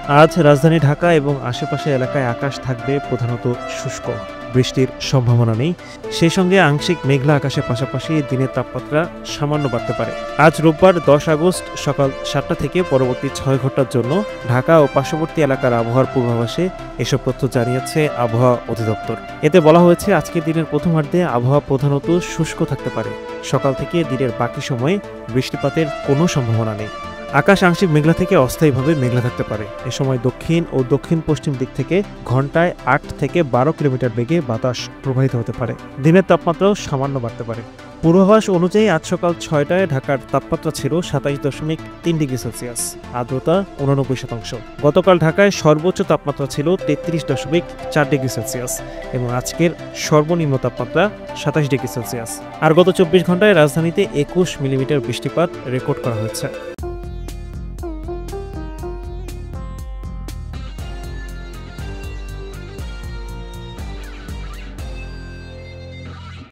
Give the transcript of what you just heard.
আজ রাজধানী ঢাকা এবং আশেপাশে এলাকায় আকাশ থাকবে প্রধানত শুষ্ক, বৃষ্টির সম্ভাবনা নেই। সেই সঙ্গে আংশিক মেঘলা আকাশের পাশাপাশি দিনের তাপমাত্রা সামান্য বাড়তে পারে। আজ রোববার 10 আগস্ট সকাল 7টা থেকে পরবর্তী 6 ঘন্টার জন্য ঢাকা ও পার্শ্ববর্তী এলাকার আবহাওয়ার পূর্বাভাসে এসব তথ্য জানিয়েছে আবহাওয়া অধিদপ্তর। এতে বলা হয়েছে, আজকের দিনের প্রথমার্ধে আবহাওয়া প্রধানত শুষ্ক থাকতে পারে। সকাল থেকে দিনের বাকি সময়ে বৃষ্টিপাতের কোনো সম্ভাবনা নেই। আকাশ আংশিক মেঘলা থেকে অস্থায়ীভাবে মেঘলা থাকতে পারে। এ সময় দক্ষিণ ও দক্ষিণ পশ্চিম দিক থেকে ঘন্টায় 8 থেকে 12 কিলোমিটার বেগে বাতাস প্রবাহিত হতে পারে। দিনের তাপমাত্রাও সামান্য বাড়তে পারে। পূর্বাভাস অনুযায়ী আজ সকাল 6টায় ঢাকার তাপমাত্রা ছিল 27.3 ডিগ্রি সেলসিয়াস, আর্দ্রতা 89%। গতকাল ঢাকায় সর্বোচ্চ তাপমাত্রা ছিল 33.4 ডিগ্রি সেলসিয়াস এবং আজকের সর্বনিম্ন তাপমাত্রা 27 ডিগ্রি সেলসিয়াস। আর গত 24 ঘন্টায় রাজধানীতে 21 মিলিমিটার বৃষ্টিপাত রেকর্ড করা হয়েছে।